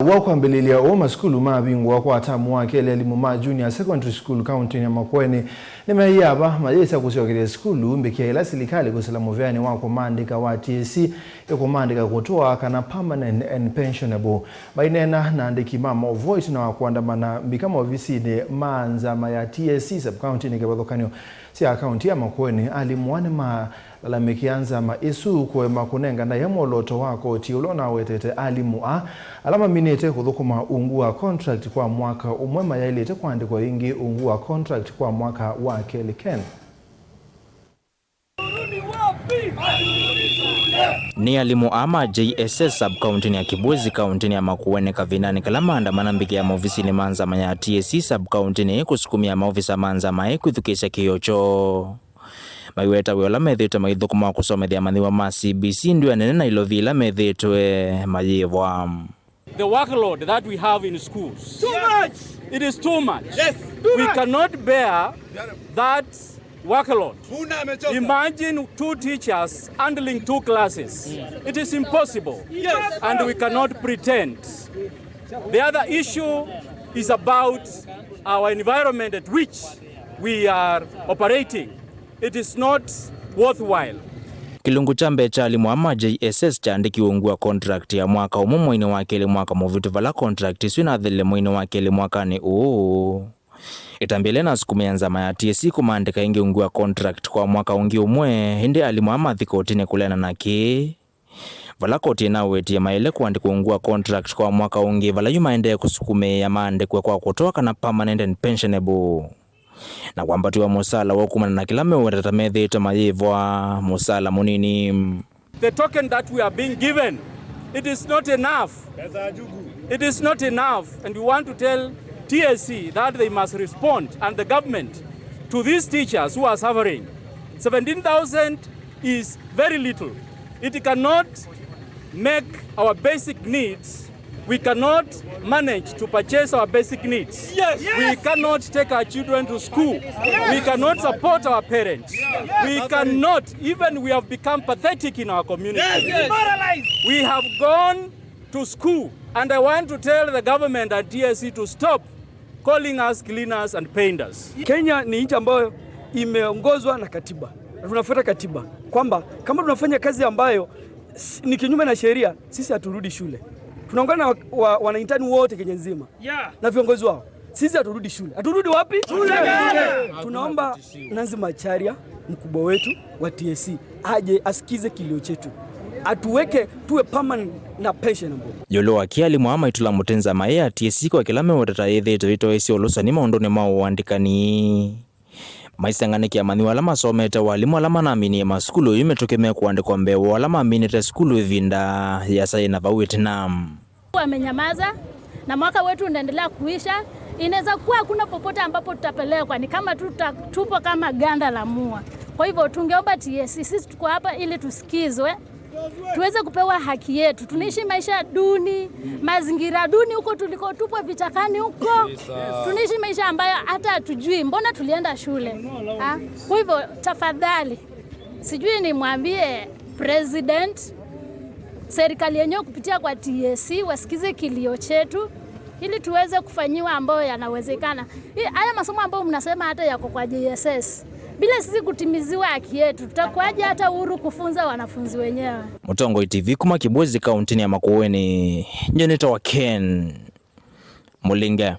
Wakwambililia oma skulu mabingwa kwa atamu wake elimu ma junior secondary school county ya Makueni nimeyaba majesa kusiokele skulu mbikia ila serikali kusela muvyani wako mandika wa TSC yako mandika kutoa kana permanent and pensionable bainena na andiki mama voice na wakuandamana mbikama viside manzama ya TSC sub county ni kebadhokanyo si county ya Makueni alimuane ma lalamekianza maisu kwa makunenga na yamoloto wako tiulona wetete alimua alama minete kuthukuma ungua contract kwa mwaka umwema yailete kuandikwa ingi ungua contract kwa mwaka wa Keliken. Ni alimu ama JSS sub county ya Kibwezi county ya Makueni kavinani kalama andamana mbiki ya maofisi ni manzama ya TSC sub county ni kusukumia maofisa manzama ya kuthukisha kiyocho. Maiweta wiola methitwe maithukuma kusomethia mathiwa ma CBC ndio anene na ilovila methitwe mayivwa. The workload that we have in schools, too much. It is too much. Yes, we cannot bear that workload. Imagine 2 teachers handling 2 classes. It is impossible. Yes. And we cannot pretend. The other issue is about our environment at which we are operating. It is not worthwhile. Kilungu chambe cha alimu ama JSS chandiki ungua contract ya mwaka umumwini wakele mwaka muvitu vala contract iswina dhile mwini wakele mwaka ni itambile na sukumia nzama ya TSC kumandika ingi ungua contract kwa mwaka ungi umwe hindi alimu ama thikotine kulena na ki vala koti na weti ya maile kuandika ungua contract kwa mwaka ungi vala yumaende kusukume ya maande kwa kutoa kana permanent and pensionable. Na kwambatiwa musala wakumana na kila meweta methita mayivwa musala munini. The token that we are being given, it is not enough. It is not enough, and we want to tell TSC that they must respond and the government to these teachers who are suffering. 17,000 is very little. It cannot make our basic needs. We cannot manage to purchase our basic needs. Yes. We cannot take our children to school. Yes. We cannot support our parents. Yes. We cannot, even we have become pathetic in our community. Yes. We have gone to school, and I want to tell the government and TSC to stop calling us cleaners and painters. Kenya ni nchi ambayo imeongozwa na katiba. Tunafuata katiba kwamba kama tunafanya kazi ambayo ni kinyume na sheria, sisi haturudi shule. Tunaungana na wanaintani wote Kenya nzima na viongozi wao. Sisi haturudi shule. Haturudi wapi? Shule. Tunaomba Nancy Macharia, mkubwa wetu wa TSC, aje asikize kilio chetu. Atuweke tuwe permanent na pensionable. Yolo wakiali muama itula mutenza maya TSC kwa kilame watata yethe tuwito esi olusa ni maondone mao wandikani. Maisanganiki ya maniwa alama someta walimu alama na amini ya maskulu yumetokemea kuandikwa mbewa alama amini te skulu vinda ya sayina va Vietnam. Wamenyamaza na mwaka wetu unaendelea kuisha. Inaweza kuwa hakuna popote ambapo tutapelekwa, ni kama tupo kama ganda la mua. Kwa hivyo tungeomba TSC, sisi tuko hapa ili tusikizwe, tuweze kupewa haki yetu. Tunaishi maisha duni, mazingira duni huko tuliko tupo vichakani huko. Tunaishi maisha ambayo hata hatujui mbona tulienda shule. Kwa hivyo tafadhali, sijui nimwambie president, serikali yenyewe kupitia kwa TSC wasikize kilio chetu ili tuweze kufanyiwa ambayo yanawezekana. Haya masomo ambayo mnasema hata yako kwa JSS, bila sisi kutimiziwa haki yetu, tutakuwaje hata uhuru kufunza wanafunzi wenyewe? Mutongo TV kuma Kibwezi kaunti ya Makueni. Njeneta wa Ken Mulinga.